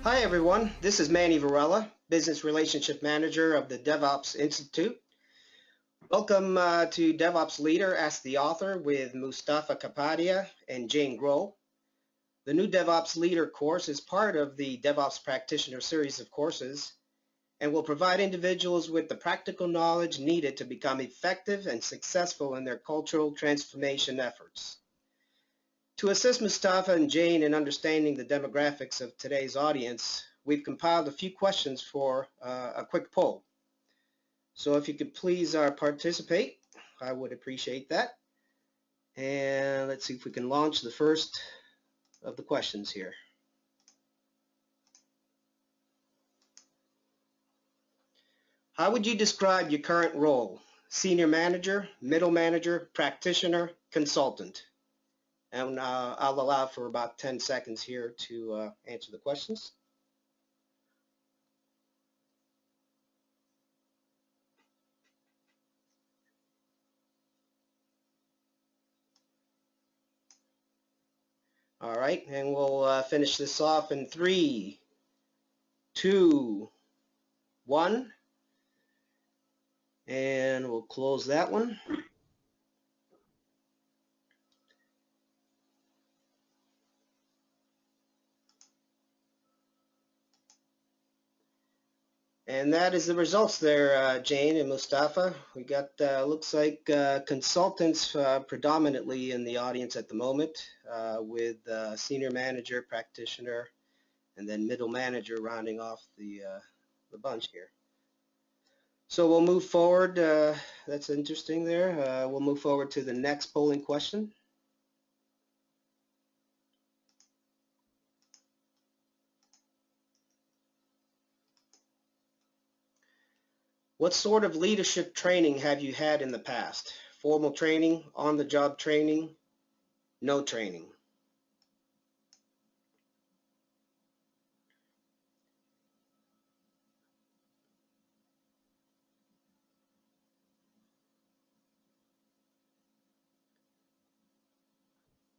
Hi everyone, this is Manny Varela, Business Relationship Manager of the DevOps Institute. Welcome to DevOps Leader, Ask the Author with Mustafa Kapadia and Jayne Groll. The new DevOps Leader course is part of the DevOps Practitioner series of courses and will provide individuals with the practical knowledge needed to become effective and successful in their cultural transformation efforts. To assist Mustafa and Jayne in understanding the demographics of today's audience, we've compiled a few questions for a quick poll. So if you could please participate, I would appreciate that. And let's see if we can launch the first of the questions here. How would you describe your current role? Senior manager, middle manager, practitioner, consultant? And I'll allow for about 10 seconds here to answer the questions. All right, and we'll finish this off in 3, 2, 1. And we'll close that one. And that is the results there, Jayne and Mustafa. We got, looks like consultants predominantly in the audience at the moment, with senior manager, practitioner, and then middle manager rounding off the bunch here. So we'll move forward. That's interesting there. We'll move forward to the next polling question. What sort of leadership training have you had in the past? Formal training, on-the-job training, no training?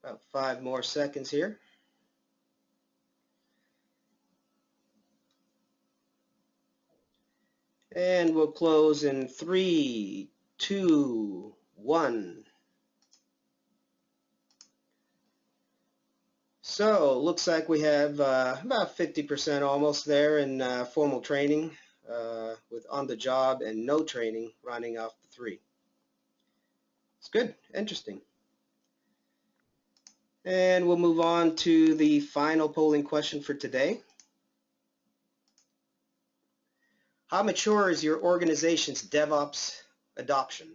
About 5 more seconds here. And we'll close in 3, 2, 1. So looks like we have about 50% almost there in formal training, with on-the-job and no training rounding off the 3. It's good, interesting. And we'll move on to the final polling question for today. How mature is your organization's DevOps adoption?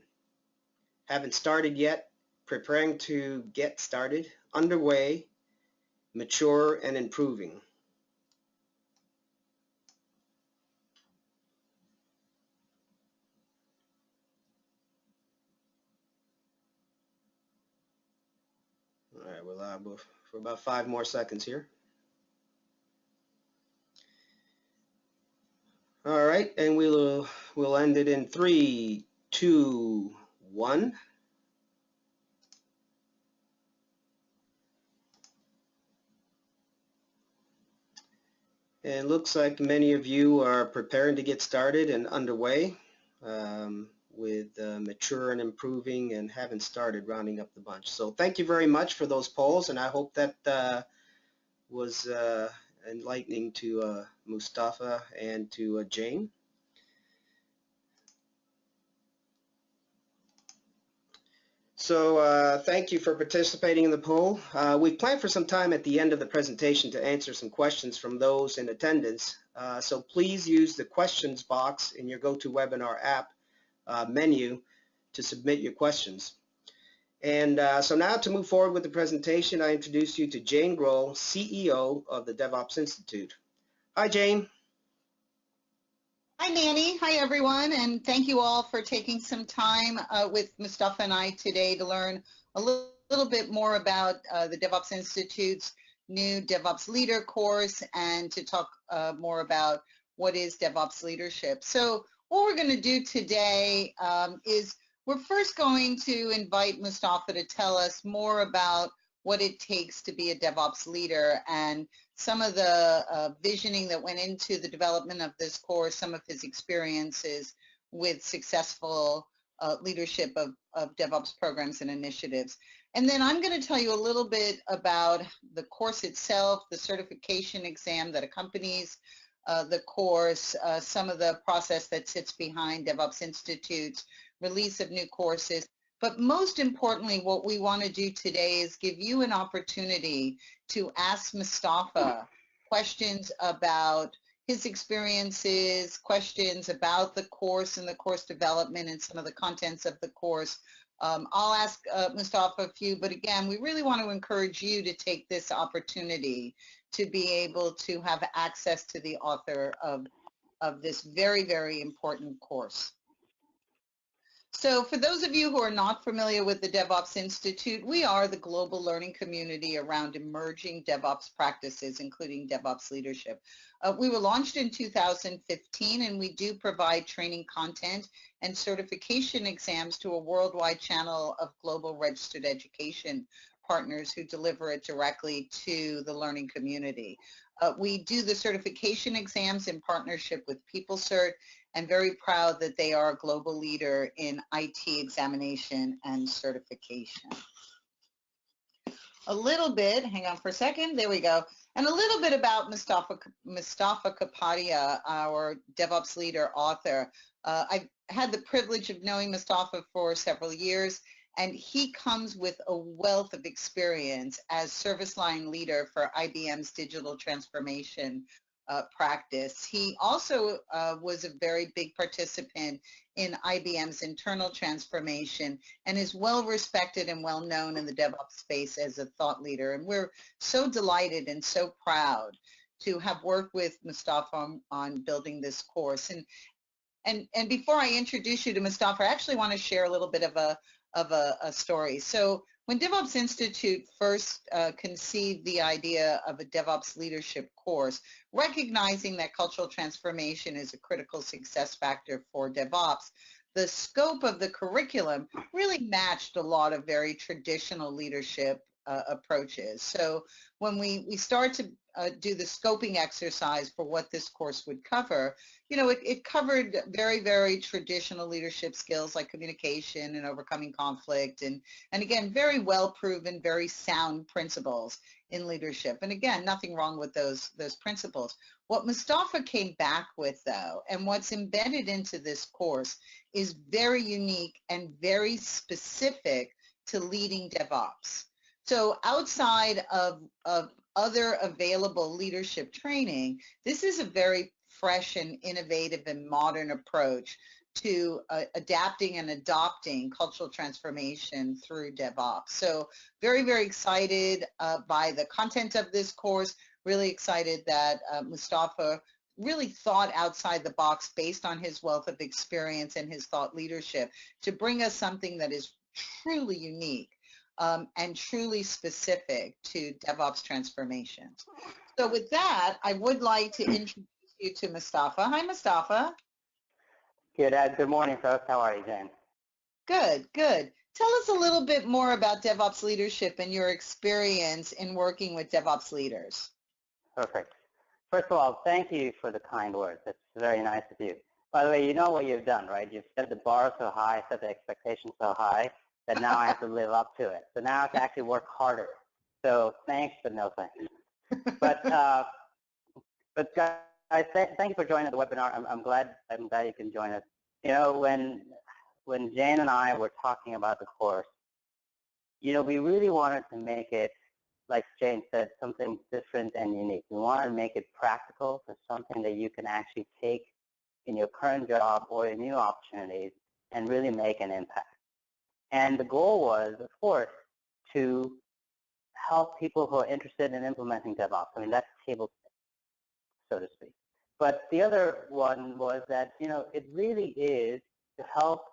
Haven't started yet, preparing to get started, underway, mature, and improving. All right, we'll allow for about 5 more seconds here. All right, and we'll end it in 3, 2, 1. And it looks like many of you are preparing to get started and underway, with mature and improving and haven't started rounding up the bunch. So thank you very much for those polls, and I hope that was enlightening to Mustafa and to Jayne. So thank you for participating in the poll. We've planned for some time at the end of the presentation to answer some questions from those in attendance. So please use the questions box in your GoToWebinar app menu to submit your questions. And so now to move forward with the presentation, I introduce you to Jayne Groll, CEO of the DevOps Institute. Hi, Jayne. Hi, Manny. Hi, everyone. And thank you all for taking some time with Mustafa and I today to learn a little bit more about the DevOps Institute's new DevOps Leader course and to talk more about what is DevOps leadership. So what we're going to do today is we're first going to invite Mustafa to tell us more about what it takes to be a DevOps leader and some of the visioning that went into the development of this course, some of his experiences with successful leadership of DevOps programs and initiatives. And then I'm going to tell you a little bit about the course itself, the certification exam that accompanies the course, some of the process that sits behind DevOps Institute's release of new courses. But most importantly, what we want to do today is give you an opportunity to ask Mustafa questions about his experiences, questions about the course and the course development and some of the contents of the course. I'll ask Mustafa a few, but again, we really want to encourage you to take this opportunity to be able to have access to the author of this very, very important course. So for those of you who are not familiar with the DevOps Institute, we are the global learning community around emerging DevOps practices, including DevOps leadership. We were launched in 2015, and we do provide training content and certification exams to a worldwide channel of global registered education partners who deliver it directly to the learning community. We do the certification exams in partnership with PeopleCert, and very proud that they are a global leader in IT examination and certification. A little bit, hang on for a second, there we go. And a little bit about Mustafa Kapadia, our DevOps Leader author. I've had the privilege of knowing Mustafa for several years, and he comes with a wealth of experience as service line leader for IBM's digital transformation practice. He also was a very big participant in IBM's internal transformation and is well respected and well known in the DevOps space as a thought leader. And we're so delighted and so proud to have worked with Mustafa on building this course. And before I introduce you to Mustafa, I actually want to share a little bit of a story. So when DevOps Institute first conceived the idea of a DevOps leadership course, recognizing that cultural transformation is a critical success factor for DevOps, the scope of the curriculum really matched a lot of very traditional leadership approaches. So when we start to do the scoping exercise for what this course would cover, you know, it covered very, very traditional leadership skills like communication and overcoming conflict, and again, very well proven, very sound principles in leadership. And again, nothing wrong with those principles. What Mustafa came back with, though, and what's embedded into this course is very unique and very specific to leading DevOps. So outside of other available leadership training, this is a very fresh and innovative and modern approach to adapting and adopting cultural transformation through DevOps. So very, very excited by the content of this course, really excited that Mustafa really thought outside the box based on his wealth of experience and his thought leadership to bring us something that is truly unique. And truly specific to DevOps transformation. So with that, I would like to introduce you to Mustafa. Hi, Mustafa. Good morning, folks. How are you, Jayne? Good, good. Tell us a little bit more about DevOps leadership and your experience in working with DevOps leaders. Perfect. First of all, thank you for the kind words. That's very nice of you. By the way, you know what you've done, right? You've set the bar so high, set the expectations so high, that now I have to live up to it. So now I have to actually work harder. So thanks, but no thanks. But guys, thank you for joining the webinar. I'm glad you can join us. You know, when Jayne and I were talking about the course, you know, we really wanted to make it, like Jayne said, something different and unique. We wanted to make it practical for something that you can actually take in your current job or in new opportunities and really make an impact. And the goal was, of course, to help people who are interested in implementing DevOps. I mean, that's table stakes, so to speak. But the other one was that, you know, it really is to help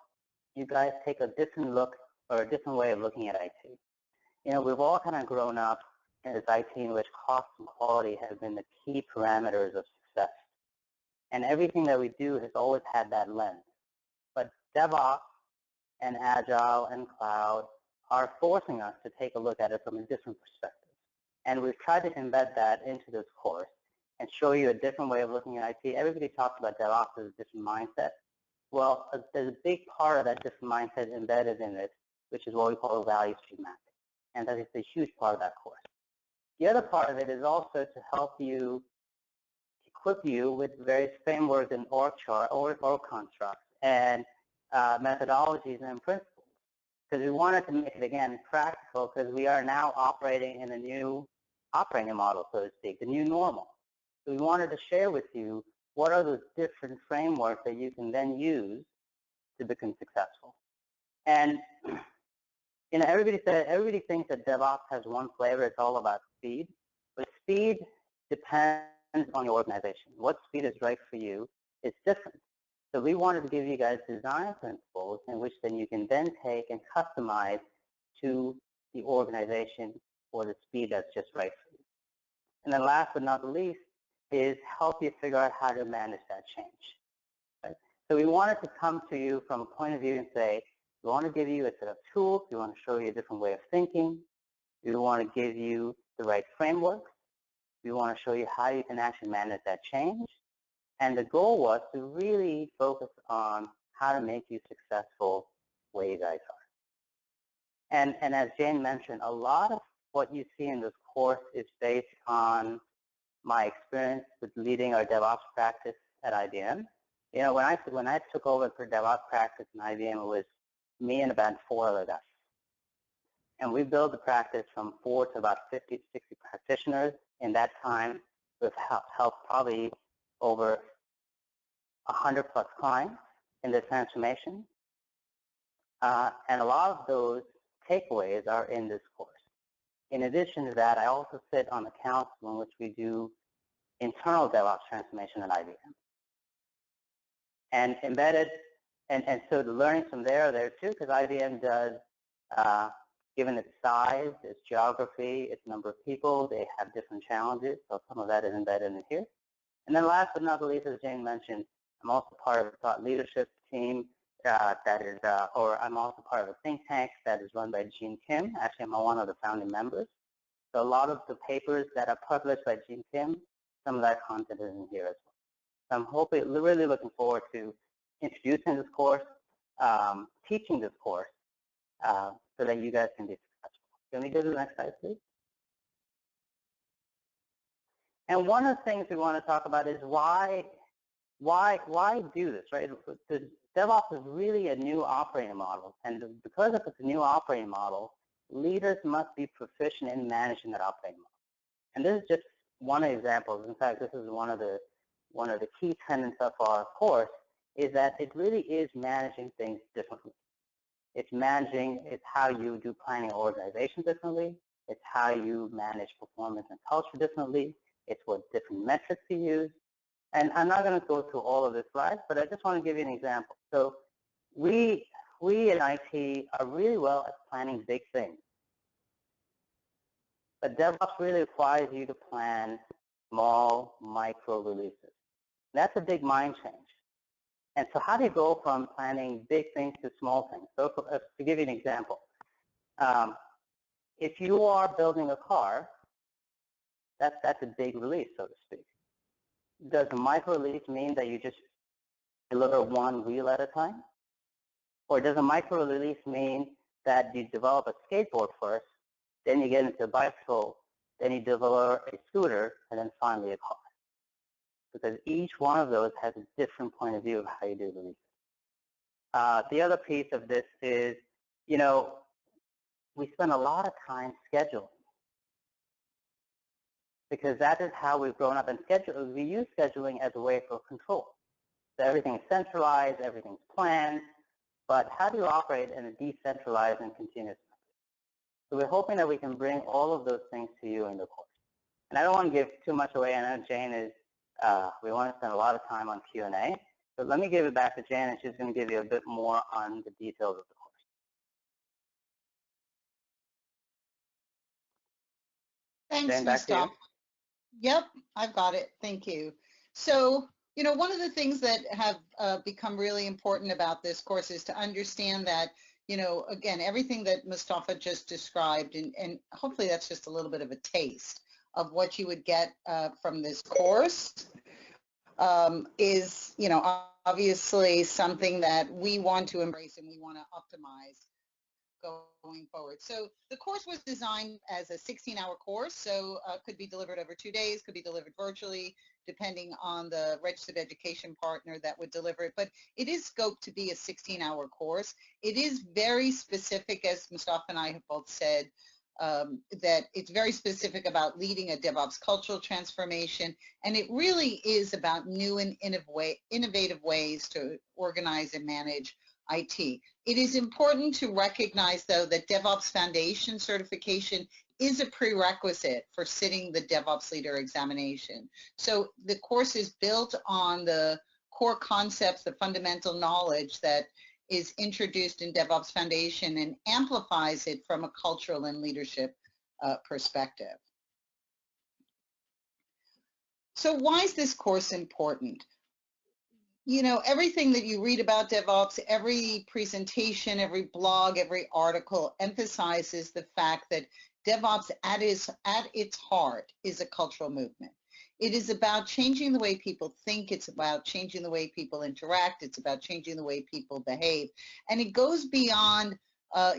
you guys take a different look or a different way of looking at IT. You know, we've all kind of grown up in this IT in which cost and quality have been the key parameters of success. And everything that we do has always had that lens. But DevOps and Agile and Cloud are forcing us to take a look at it from a different perspective. And we've tried to embed that into this course and show you a different way of looking at IT. Everybody talks about DevOps as a different mindset. Well, there's a big part of that different mindset embedded in it, which is what we call a value stream mapping. And that is a huge part of that course. The other part of it is also to help you, equip you with various frameworks and org constructs and methodologies and principles. Because we wanted to make it, again, practical, because we are now operating in a new operating model, so to speak, the new normal. So we wanted to share with you what are those different frameworks that you can then use to become successful. And everybody thinks that DevOps has one flavor. It's all about speed, but speed depends on your organization. What speed is right for you is different. So we wanted to give you guys design principles in which then you can then take and customize to the organization or the speed that's just right for you. And then last but not least is help you figure out how to manage that change. Right? So we wanted to come to you from a point of view and say, we want to give you a set of tools. We want to show you a different way of thinking. We want to give you the right frameworks. We want to show you how you can actually manage that change. And the goal was to really focus on how to make you successful where you guys are. And as Jayne mentioned, a lot of what you see in this course is based on my experience with leading our DevOps practice at IBM. You know, when I took over for DevOps practice in IBM, it was me and about 4 other guys. And we built the practice from 4 to about 50 to 60 practitioners. In that time, we've helped probably over 100 plus clients in this transformation. And a lot of those takeaways are in this course. In addition to that, I also sit on the council in which we do internal DevOps transformation at IBM. And embedded, and so the learnings from there are there too, because IBM does, given its size, its geography, its number of people, they have different challenges, so some of that is embedded in here. And then last but not least, as Jayne mentioned, I'm also part of a thought leadership team I'm also part of a think tank that is run by Jayne Kim. Actually, I'm one of the founding members. So a lot of the papers that are published by Jayne Kim, some of that content is in here as well. So I'm really looking forward to introducing this course, teaching this course, so that you guys can be successful. Can we go to the next slide, please? And one of the things we want to talk about is why do this, right? The DevOps is really a new operating model, and because it's a new operating model, leaders must be proficient in managing that operating model. And this is just one example. In fact, this is one of the key tenets of our course, is that it really is managing things differently. It's how you do planning organization differently. It's how you manage performance and culture differently. It's what different metrics you use. And I'm not going to go through all of this slides, but I just want to give you an example. So we in IT are really well at planning big things. But DevOps really requires you to plan small, micro releases. That's a big mind change. And so how do you go from planning big things to small things? So to give you an example, if you are building a car, that's a big release, so to speak. Does a micro release mean that you just deliver one wheel at a time? Or does a micro release mean that you develop a skateboard first, then you get into a bicycle, then you develop a scooter, and then finally a car? Because each one of those has a different point of view of how you do releases. The other piece of this is, we spend a lot of time scheduling, because that is how we've grown up. And we use scheduling as a way for control. So everything is centralized, everything's planned, but how do you operate in a decentralized and continuous method? So we're hoping that we can bring all of those things to you in the course. And I don't want to give too much away. I know Jayne is, we want to spend a lot of time on Q&A. So let me give it back to Jayne, and she's going to give you a bit more on the details of the course. Thanks, Jayne, back to you. Yep, I've got it. Thank you. So, one of the things that have become really important about this course is to understand that, you know, again, everything that Mustafa just described, and hopefully that's just a little bit of a taste of what you would get from this course, is, you know, obviously something that we want to embrace and we want to optimize going forward. So the course was designed as a 16-hour course, so could be delivered over 2 days, could be delivered virtually, depending on the registered education partner that would deliver it. But it is scoped to be a 16-hour course. It is very specific, as Mustafa and I have both said, that it's very specific about leading a DevOps cultural transformation, and it really is about new and innovative ways to organize and manage IT. It is important to recognize, though, that DevOps Foundation certification is a prerequisite for sitting the DevOps Leader examination. So the course is built on the core concepts, the fundamental knowledge that is introduced in DevOps Foundation and amplifies it from a cultural and leadership perspective. So why is this course important? You know, everything that you read about DevOps, every presentation, every blog, every article emphasizes the fact that DevOps at its heart is a cultural movement. It is about changing the way people think. It's about changing the way people interact. It's about changing the way people behave. And it goes beyond,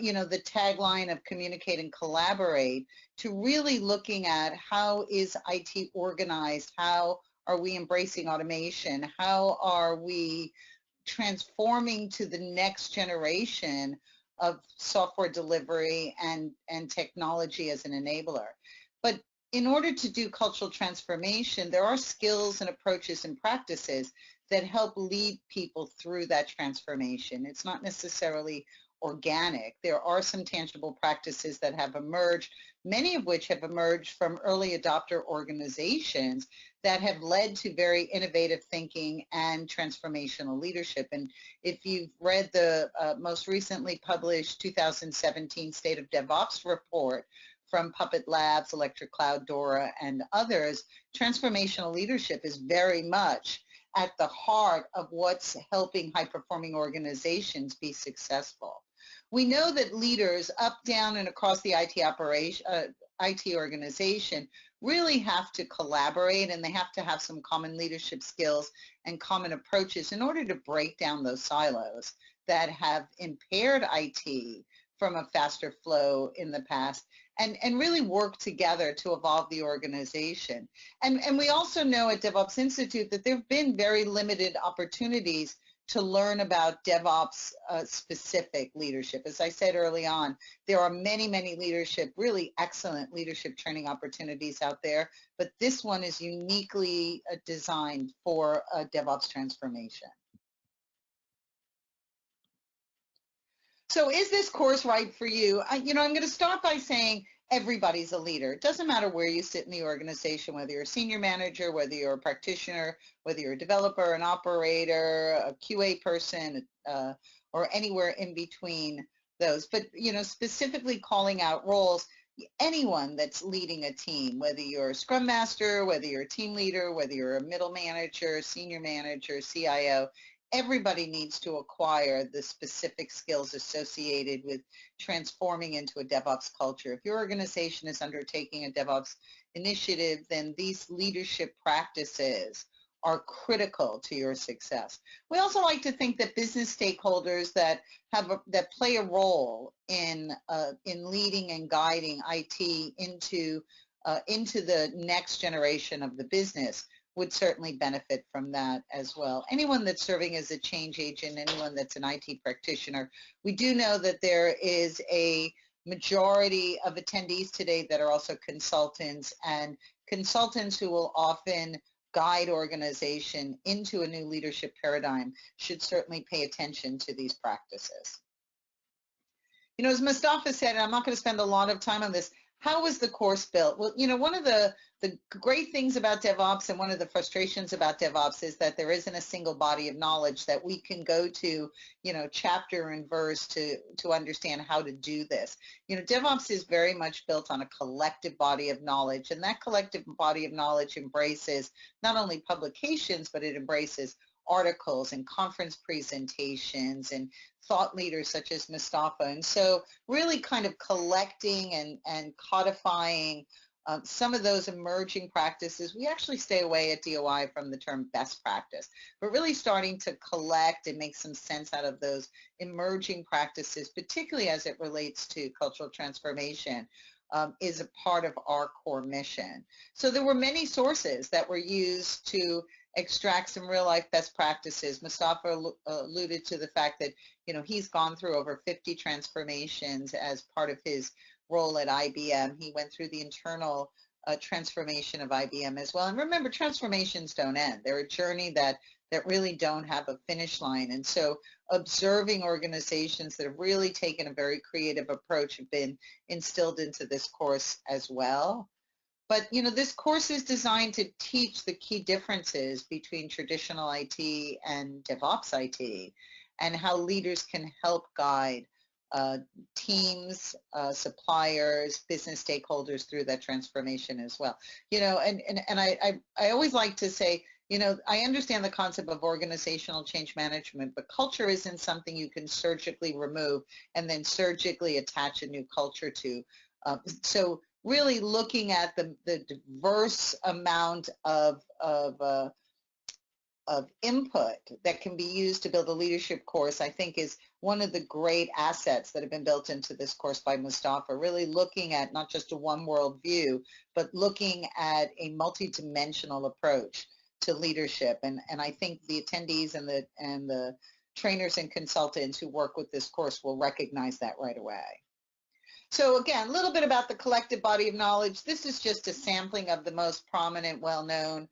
you know, the tagline of communicate and collaborate to really looking at how is IT organized, how are we embracing automation, how are we transforming to the next generation of software delivery and technology as an enabler. But in order to do cultural transformation, there are skills and approaches and practices that help lead people through that transformation. It's not necessarily organic. There are some tangible practices that have emerged, many of which have emerged from early adopter organizations that have led to very innovative thinking and transformational leadership. And if you've read the most recently published 2017 State of DevOps report from Puppet Labs, Electric Cloud, Dora, and others, transformational leadership is very much at the heart of what's helping high-performing organizations be successful. We know that leaders up, down, and across the IT organization really have to collaborate, and they have to have some common leadership skills and common approaches in order to break down those silos that have impaired IT from a faster flow in the past, and really work together to evolve the organization. And we also know at DevOps Institute that there have been very limited opportunities to learn about DevOps specific leadership. As I said early on, there are many, many leadership, really excellent leadership training opportunities out there, but this one is uniquely designed for a DevOps transformation. So is this course right for you? You know, I'm going to start by saying everybody's a leader. It doesn't matter where you sit in the organization, whether you're a senior manager, whether you're a practitioner, whether you're a developer, an operator, a QA person, or anywhere in between those. But, you know, specifically calling out roles, anyone that's leading a team, whether you're a scrum master, whether you're a team leader, whether you're a middle manager, senior manager, CIO, everybody needs to acquire the specific skills associated with transforming into a DevOps culture. If your organization is undertaking a DevOps initiative, then these leadership practices are critical to your success. We also like to think that business stakeholders that play a role in leading and guiding IT into the next generation of the business would certainly benefit from that as well. Anyone that's serving as a change agent, anyone that's an IT practitioner, we do know that there is a majority of attendees today that are also consultants, and consultants who will often guide organization into a new leadership paradigm should certainly pay attention to these practices. You know, as Mustafa said, and I'm not going to spend a lot of time on this, how was the course built? Well, you know, one of the great things about DevOps and one of the frustrations about DevOps is that there isn't a single body of knowledge that we can go to, you know, chapter and verse to understand how to do this. You know, DevOps is very much built on a collective body of knowledge, and that collective body of knowledge embraces not only publications, but it embraces articles and conference presentations and thought leaders such as Mustafa. And so really kind of collecting and codifying some of those emerging practices. We actually stay away at DOI from the term best practice, but really starting to collect and make some sense out of those emerging practices, particularly as it relates to cultural transformation, is a part of our core mission. So there were many sources that were used to extract some real life best practices. Mustafa alluded to the fact that, you know, he's gone through over 50 transformations as part of his role at IBM. He went through the internal transformation of IBM as well. And remember, transformations don't end. They're a journey that really don't have a finish line. And so observing organizations that have really taken a very creative approach have been instilled into this course as well. But, you know, this course is designed to teach the key differences between traditional IT and DevOps IT and how leaders can help guide teams, suppliers, business stakeholders through that transformation as well. You know, and I always like to say, you know, I understand the concept of organizational change management, but culture isn't something you can surgically remove and then surgically attach a new culture to. So really looking at the diverse amount of input that can be used to build a leadership course, I think is one of the great assets that have been built into this course by Mustafa, really looking at not just a one world view, but looking at a multidimensional approach to leadership. And I think the attendees and the trainers and consultants who work with this course will recognize that right away. So again, a little bit about the collective body of knowledge. This is just a sampling of the most prominent, well-known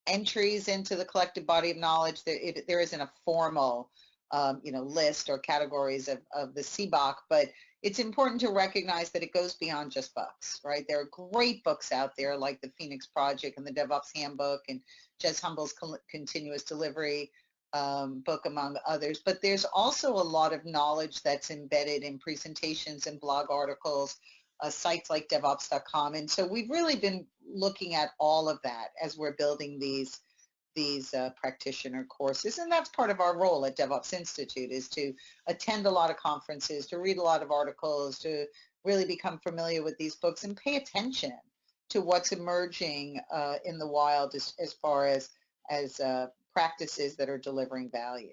entries into the collective body of knowledge. There isn't a formal you know, list or categories of the CBOC, but it's important to recognize that it goes beyond just books, right? There are great books out there like the Phoenix Project and the DevOps Handbook and Jez Humble's Continuous Delivery book, among others. But there's also a lot of knowledge that's embedded in presentations and blog articles, sites like DevOps.com. And so we've really been looking at all of that as we're building these practitioner courses. And that's part of our role at DevOps Institute, is to attend a lot of conferences, to read a lot of articles, to really become familiar with these books and pay attention to what's emerging in the wild as far as practices that are delivering value.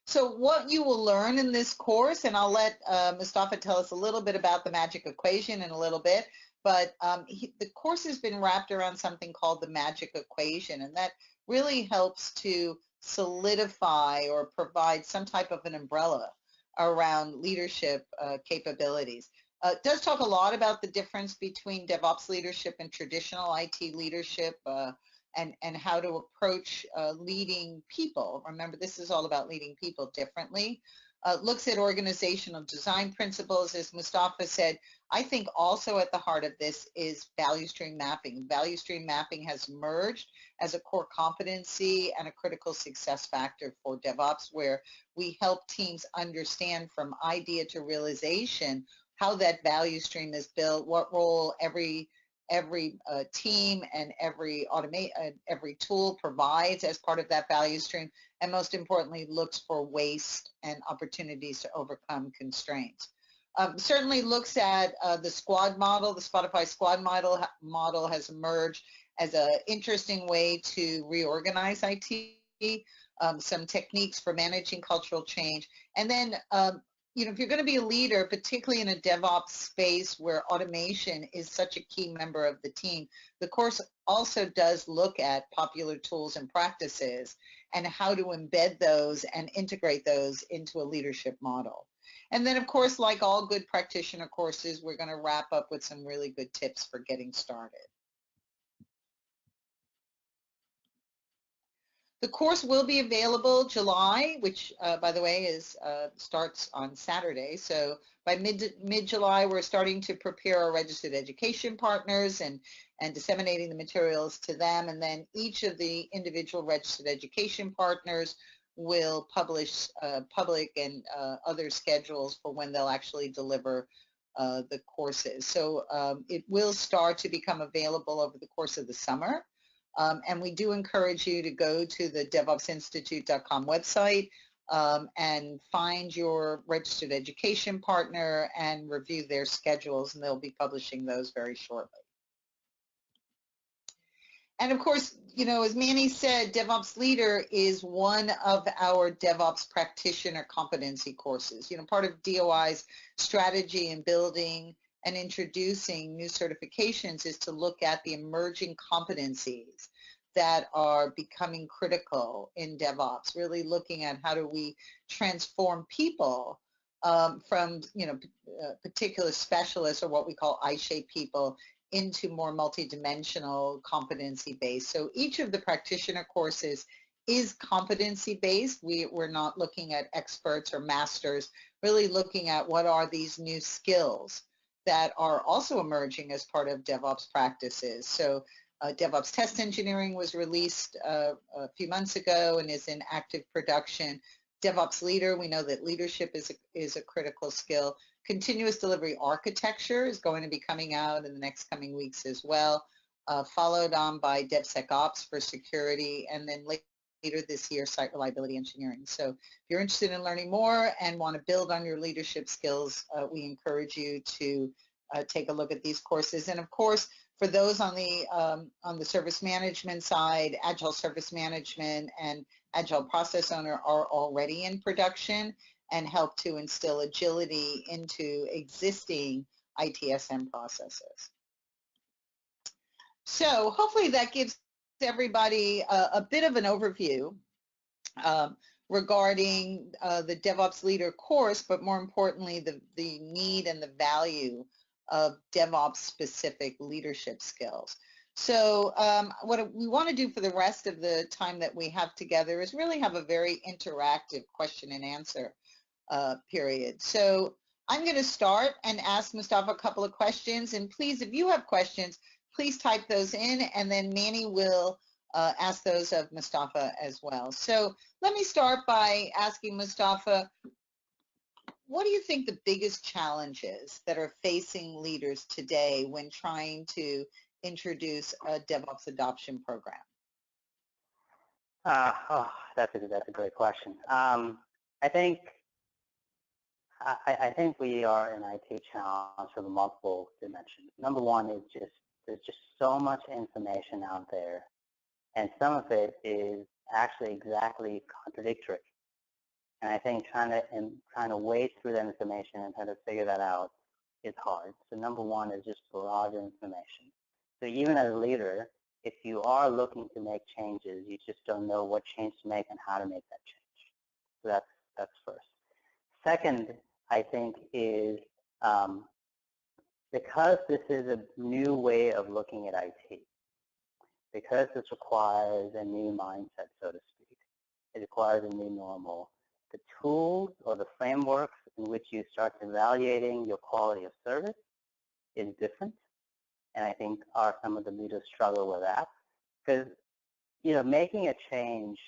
So what you will learn in this course, and I'll let Mustafa tell us a little bit about the magic equation in a little bit, but the course has been wrapped around something called the magic equation, and that really helps to solidify or provide some type of an umbrella around leadership capabilities. It does talk a lot about the difference between DevOps leadership and traditional IT leadership, and how to approach leading people. Remember, this is all about leading people differently. Looks at organizational design principles. As Mustafa said, I think also at the heart of this is value stream mapping. Value stream mapping has emerged as a core competency and a critical success factor for DevOps, where we help teams understand from idea to realization how that value stream is built, what role every team and every tool provides as part of that value stream, and most importantly, looks for waste and opportunities to overcome constraints. Certainly looks at the squad model. The Spotify squad model has emerged as an interesting way to reorganize IT, some techniques for managing cultural change, and then you know, if you're going to be a leader, particularly in a DevOps space where automation is such a key member of the team, the course also does look at popular tools and practices and how to embed those and integrate those into a leadership model. And then, of course, like all good practitioner courses, we're going to wrap up with some really good tips for getting started. The course will be available July, which, by the way, starts on Saturday. So by mid-July, we're starting to prepare our registered education partners and disseminating the materials to them. And then each of the individual registered education partners will publish public and other schedules for when they'll actually deliver the courses. So it will start to become available over the course of the summer. And we do encourage you to go to the DevOpsInstitute.com website and find your registered education partner and review their schedules, and they'll be publishing those very shortly. And of course, you know, as Manny said, DevOps Leader is one of our DevOps practitioner competency courses. You know, part of DOI's strategy in building and introducing new certifications is to look at the emerging competencies that are becoming critical in DevOps, really looking at how do we transform people from, you know, particular specialists or what we call I-shaped people into more multidimensional competency-based. So each of the practitioner courses is competency-based. We're not looking at experts or masters, really looking at what are these new skills that are also emerging as part of DevOps practices. So DevOps test engineering was released a few months ago and is in active production. DevOps Leader, we know that leadership is a critical skill. Continuous delivery architecture is going to be coming out in the next coming weeks as well, followed on by DevSecOps for security, and then later this year, site reliability engineering. So if you're interested in learning more and want to build on your leadership skills, we encourage you to take a look at these courses. And of course, for those on the service management side, Agile Service Management and Agile Process Owner are already in production and help to instill agility into existing ITSM processes. So hopefully that gives everybody a bit of an overview regarding the DevOps Leader course, but more importantly, the need and the value of DevOps specific leadership skills. So what we want to do for the rest of the time that we have together is really have a very interactive question and answer period. So I'm going to start and ask Mustafa a couple of questions, and please, if you have questions, please type those in, and then Manny will ask those of Mustafa as well. So let me start by asking Mustafa, what do you think the biggest challenges that are facing leaders today when trying to introduce a DevOps adoption program? That's a great question. I think we are in IT challenge from multiple dimensions. Number one is there's just so much information out there, and some of it is actually exactly contradictory. And I think trying to wade through that information and trying to figure that out is hard. So number one is just broad information. So even as a leader, if you are looking to make changes, you just don't know what change to make and how to make that change. So that's first. Second, I think is because this is a new way of looking at IT, because this requires a new mindset, so to speak, it requires a new normal, the tools or the frameworks in which you start evaluating your quality of service is different, and I think some of the leaders struggle with that, because making a change,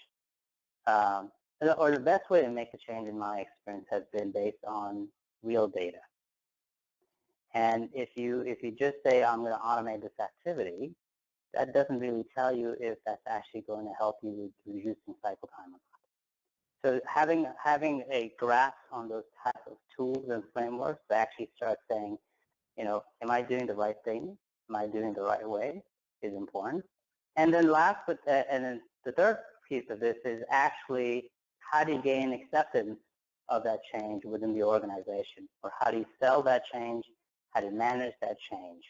or the best way to make a change in my experience has been based on real data. And if you just say, I'm going to automate this activity, that doesn't really tell you if that's actually going to help you with reducing cycle time or not. So having a grasp on those types of tools and frameworks to actually start saying, am I doing the right thing? Am I doing the right way? Is important. And then then the third piece of this is actually how do you gain acceptance of that change within the organization, or how do you sell that change? How do you manage that change?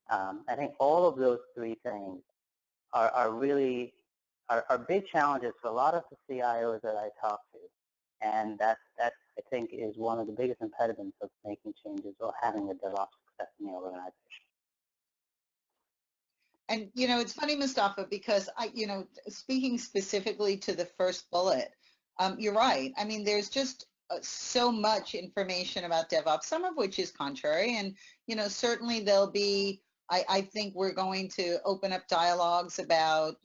I think all of those three things are really big challenges for a lot of the CIOs that I talk to, and that I think is one of the biggest impediments of making changes or having a DevOps success in the organization. And it's funny, Mustafa, because speaking specifically to the first bullet, you're right. I mean, there's just so much information about DevOps, some of which is contrary, and certainly there'll be. I think we're going to open up dialogues about,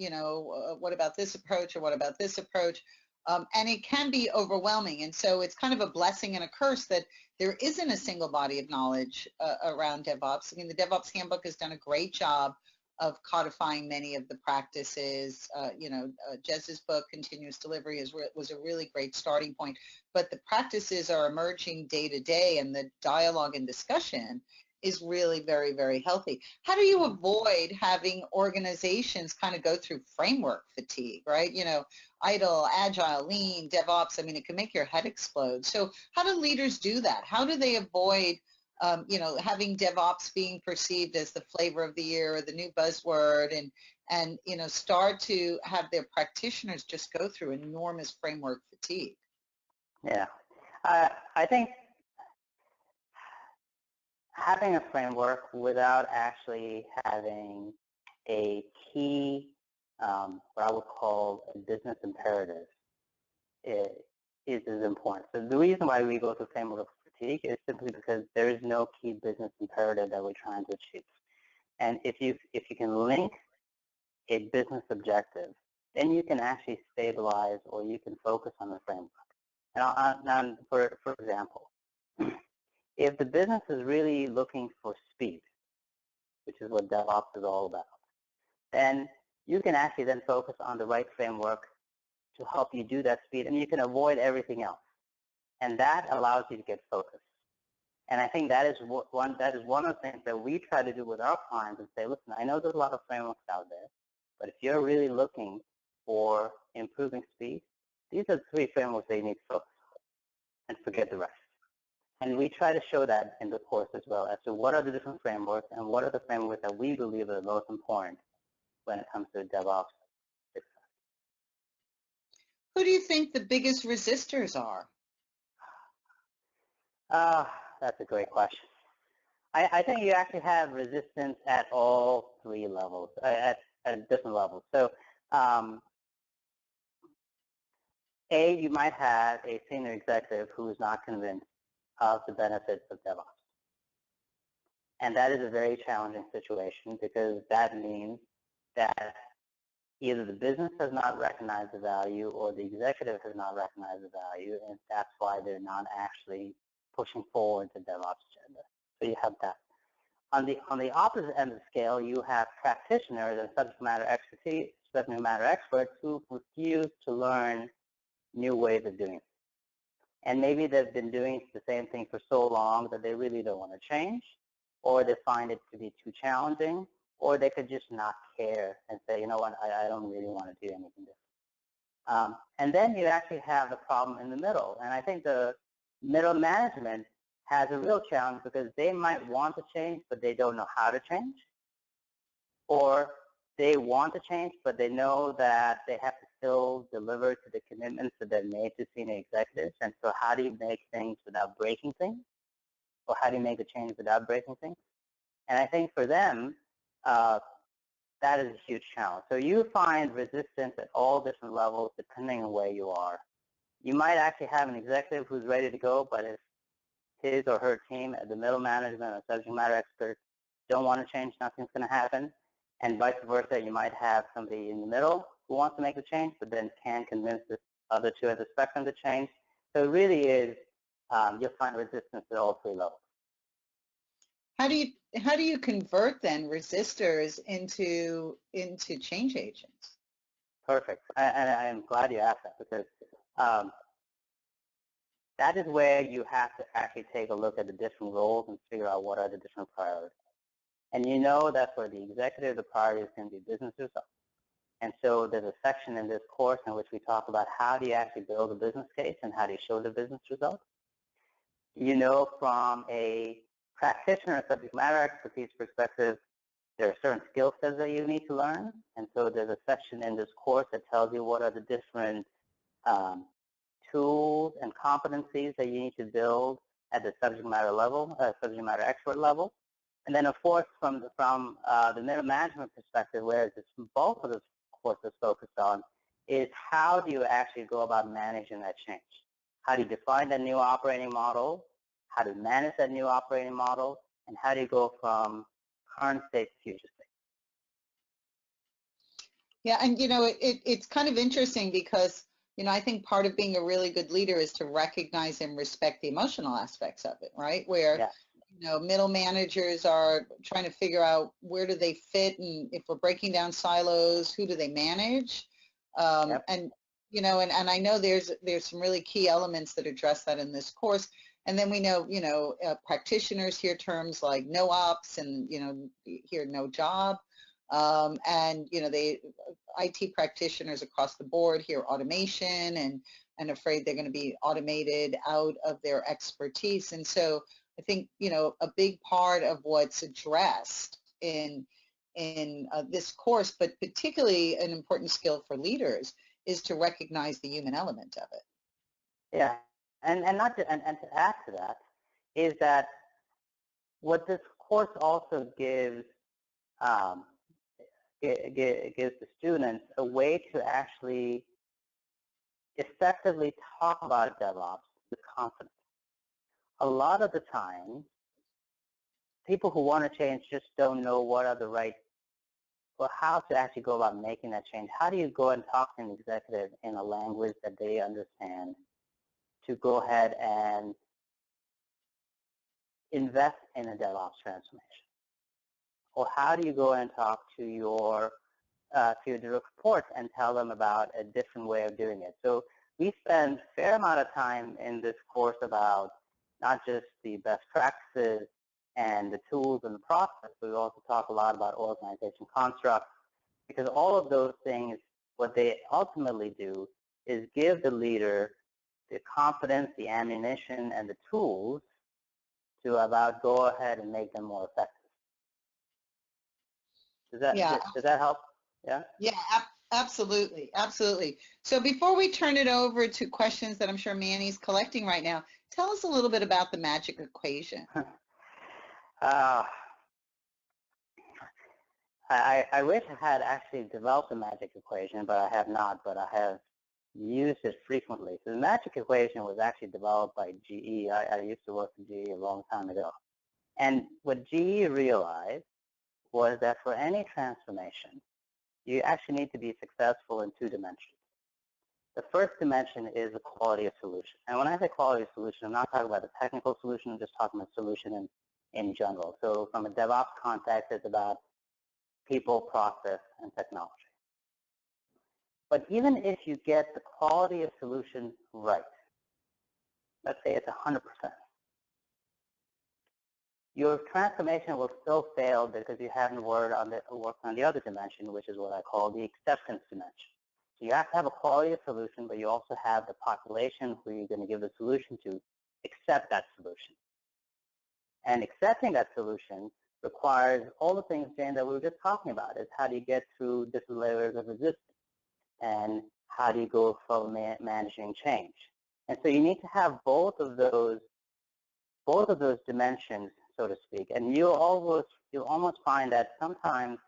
what about this approach or what about this approach, and it can be overwhelming. And so it's kind of a blessing and a curse that there isn't a single body of knowledge around DevOps. I mean, the DevOps Handbook has done a great job codifying many of the practices. Jez's book, Continuous Delivery, was a really great starting point. But the practices are emerging day to day, and the dialogue and discussion is really very, very healthy. How do you avoid having organizations kind of go through framework fatigue, right? ITIL, Agile, Lean, DevOps, I mean, it can make your head explode. So how do leaders do that? How do they avoid, having DevOps being perceived as the flavor of the year or the new buzzword, and start to have their practitioners just go through enormous framework fatigue? Yeah, I think having a framework without actually having a key, what I would call a business imperative, is important. So the reason why we go through framework fatigue is simply because there is no key business imperative that we're trying to achieve. And if you can link a business objective, then you can actually stabilize, or you can focus on the framework. And for example, if the business is really looking for speed, which is what DevOps is all about, then you can actually then focus on the right framework to help you do that speed, and you can avoid everything else. And that allows you to get focused. And I think that is one of the things that we try to do with our clients, and say, listen, I know there's a lot of frameworks out there, but if you're really looking for improving speed, these are the 3 frameworks that you need to focus on, and forget the rest. And we try to show that in the course as well, as to what are the different frameworks, and what are the frameworks that we believe are the most important when it comes to DevOps success. Who do you think the biggest resistors are? That's a great question. I think you actually have resistance at all 3 levels, at different levels. So, you might have a senior executive who is not convinced of the benefits of DevOps. And that is a very challenging situation, because that means that either the business has not recognized the value, or the executive has not recognized the value, and that's why they're not actually pushing forward the DevOps agenda. So you have that. On the opposite end of the scale, you have practitioners and subject matter experts who refuse to learn new ways of doing it. And maybe they've been doing the same thing for so long that they really don't want to change, or they find it to be too challenging, or they could just not care and say, you know what, I don't really want to do anything different. And then you actually have the problem in the middle. And I think the middle management has a real challenge, because they might want to change, but they don't know how to change. Or they want to change, but they know that they have to still deliver to the commitments that they've made to senior executives. And so how do you make things without breaking things? Or how do you make a change without breaking things? And I think for them, that is a huge challenge. So you find resistance at all different levels depending on where you are. You might actually have an executive who's ready to go, but if his or her team at the middle management or subject matter experts don't want to change, nothing's going to happen. And vice versa, you might have somebody in the middle who wants to make the change, but then can't convince the other 2 at the spectrum to change. So it really is, you'll find resistance at all 3 levels. How do you convert then resistors into change agents? Perfect. And I'm glad you asked that, because that is where you have to actually take a look at the different roles and figure out what are the different priorities. And you know that for the executive, the priority is going to be business results. And so there's a section in this course in which we talk about how do you actually build a business case and how do you show the business results. You know, from a practitioner subject matter expertise perspective, there are certain skill sets that you need to learn. And so there's a section in this course that tells you what are the different tools and competencies that you need to build at the subject matter level, subject matter expert level. And then, of course, from the middle management perspective, where this bulk of this course is focused on, is how do you actually go about managing that change? How do you define that new operating model? How to manage that new operating model? And how do you go from current state to future state? Yeah, and it's kind of interesting, because I think part of being a really good leader is to recognize and respect the emotional aspects of it, right? Where middle managers are trying to figure out where do they fit, and if we're breaking down silos, who do they manage? Yep. And and I know there's some really key elements that address that in this course. And then we know, practitioners hear terms like no ops and, hear no job. And, they IT practitioners across the board hear automation and afraid they're going to be automated out of their expertise. And so I think, a big part of what's addressed in this course, but particularly an important skill for leaders, is to recognize the human element of it. Yeah, and to add to that is that what this course also gives gives the students a way to actually effectively talk about DevOps with confidence. A lot of the time, people who want to change just don't know what are the right, well, how to actually go about making that change. How do you go and talk to an executive in a language that they understand to go ahead and invest in a DevOps transformation? Or how do you go and talk to your direct reports and tell them about a different way of doing it? So we spend a fair amount of time in this course about not just the best practices and the tools and the process, but we also talk a lot about organization constructs, because all of those things, what they ultimately do is give the leader the confidence, the ammunition, and the tools to go ahead and make them more effective. Does that help? Yeah? Yeah, absolutely, absolutely. So before we turn it over to questions that I'm sure Manny's collecting right now, tell us a little bit about the magic equation. I wish I had actually developed the magic equation, but I have not, but I have used it frequently. So the magic equation was actually developed by GE. I used to work for GE a long time ago. And what GE realized was that for any transformation, you actually need to be successful in two dimensions. The first dimension is the quality of solution. And when I say quality of solution, I'm not talking about the technical solution, I'm just talking about solution in general. So from a DevOps context, it's about people, process, and technology. But even if you get the quality of solution right, let's say it's 100%, your transformation will still fail because you haven't worked on the other dimension, which is what I call the acceptance dimension. So you have to have a quality of solution, but you also have the population who you're going to give the solution to accept that solution. And accepting that solution requires all the things, Jayne, that we were just talking about. Is how do you get through different layers of resistance, and how do you go from managing change? And so you need to have both of those dimensions, so to speak. And you'll almost find that sometimes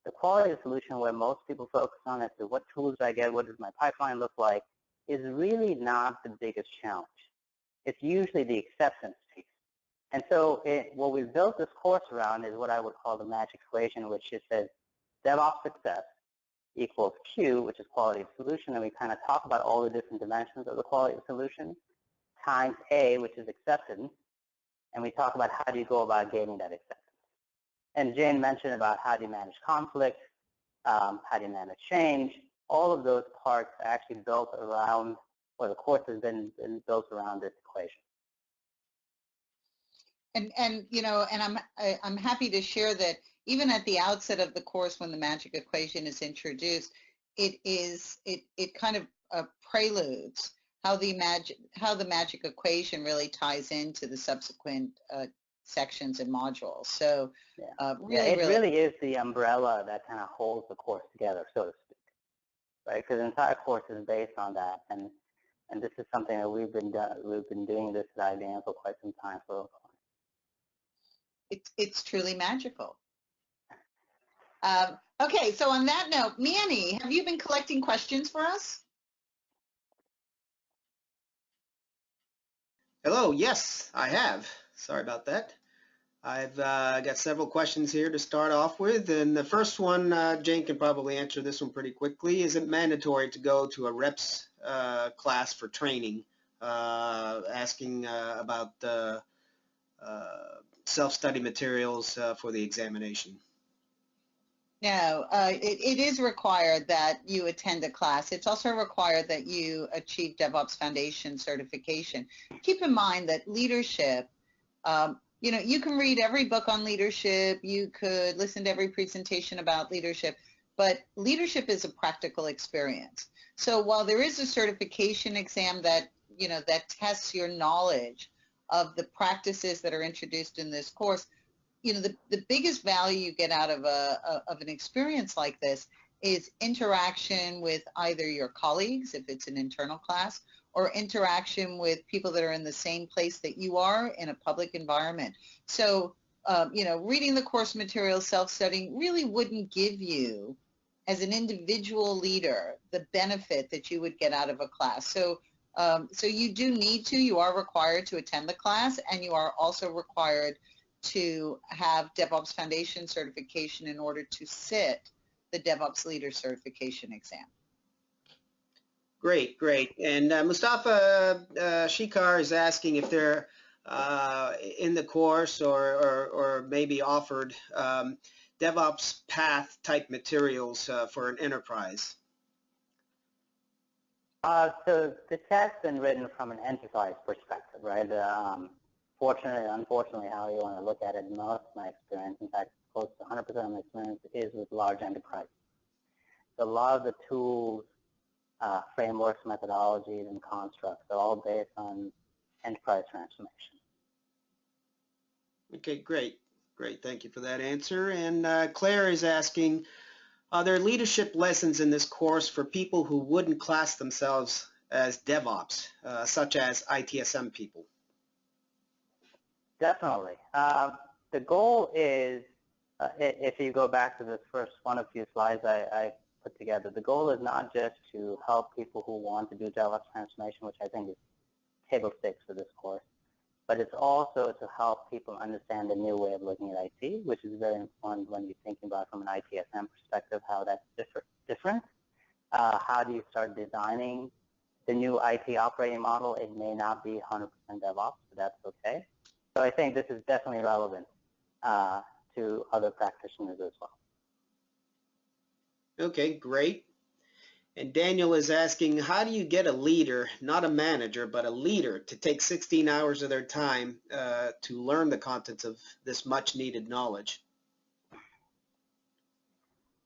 the quality of solution, where most people focus on as to what tools do I get, what does my pipeline look like, is really not the biggest challenge. It's usually the acceptance piece. And so what we've built this course around is what I would call the magic equation, which just says DevOps success equals Q, which is quality of solution, and we kind of talk about all the different dimensions of the quality of solution, times A, which is acceptance, and we talk about how do you go about gaining that acceptance. And Jayne mentioned about how do you manage conflict, how do you manage change. All of those parts are actually built around, or the course has been built around this equation. And I'm happy to share that even at the outset of the course, when the magic equation is introduced, it kind of preludes how the magic equation really ties into the subsequent sections and modules. So it really is the umbrella that kind of holds the course together, so to speak, right? Because the entire course is based on that, and this is something that we've been doing this at IBM for quite some time. So it's truly magical. Okay, so on that note, Manny, have you been collecting questions for us? Hello, yes, I have. Sorry about that. I've got several questions here to start off with, and the first one, Jayne can probably answer this one pretty quickly. Is it mandatory to go to a reps class for training? Asking about self-study materials for the examination? No, it is required that you attend a class. It's also required that you achieve DevOps Foundation certification. Keep in mind that leadership, you can read every book on leadership, you could listen to every presentation about leadership, but leadership is a practical experience. So while there is a certification exam that, that tests your knowledge of the practices that are introduced in this course, the biggest value you get out of an experience like this is interaction with either your colleagues, if it's an internal class, or interaction with people that are in the same place that you are in a public environment. So, reading the course materials, self-studying really wouldn't give you, as an individual leader, the benefit that you would get out of a class. So you are required to attend the class, and you are also required to have DevOps Foundation certification in order to sit the DevOps Leader certification exam. Great, great. And Mustafa Shikar is asking if they're in the course or maybe offered DevOps path type materials for an enterprise. So the test's been written from an enterprise perspective, right? Fortunately, unfortunately, how you want to look at it, most of my experience, in fact, close to 100% of my experience is with large enterprises. So a lot of the tools, frameworks, methodologies, and constructs are all based on enterprise transformation. Okay, great. Great, thank you for that answer. And Claire is asking, are there leadership lessons in this course for people who wouldn't class themselves as DevOps, such as ITSM people? Definitely. The goal is, if you go back to this first one of few slides I put together, the goal is not just to help people who want to do DevOps transformation, which I think is table stakes for this course, but it's also to help people understand the new way of looking at IT, which is very important when you're thinking about from an ITSM perspective how that's different. How do you start designing the new IT operating model? It may not be 100% DevOps, but that's okay. So I think this is definitely relevant to other practitioners as well. Okay, great. And Daniel is asking, how do you get a leader, not a manager, but a leader, to take 16 hours of their time to learn the contents of this much needed knowledge?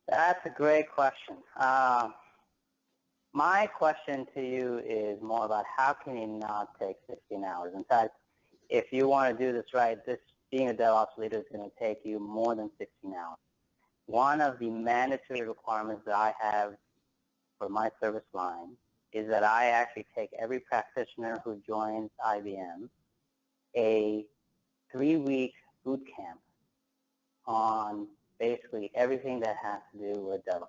That's a great question. My question to you is more about how can you not take 16 hours? In fact, if you want to do this right, being a DevOps leader is going to take you more than 16 hours. One of the mandatory requirements that I have for my service line is that I actually take every practitioner who joins IBM a 3-week boot camp on basically everything that has to do with DevOps.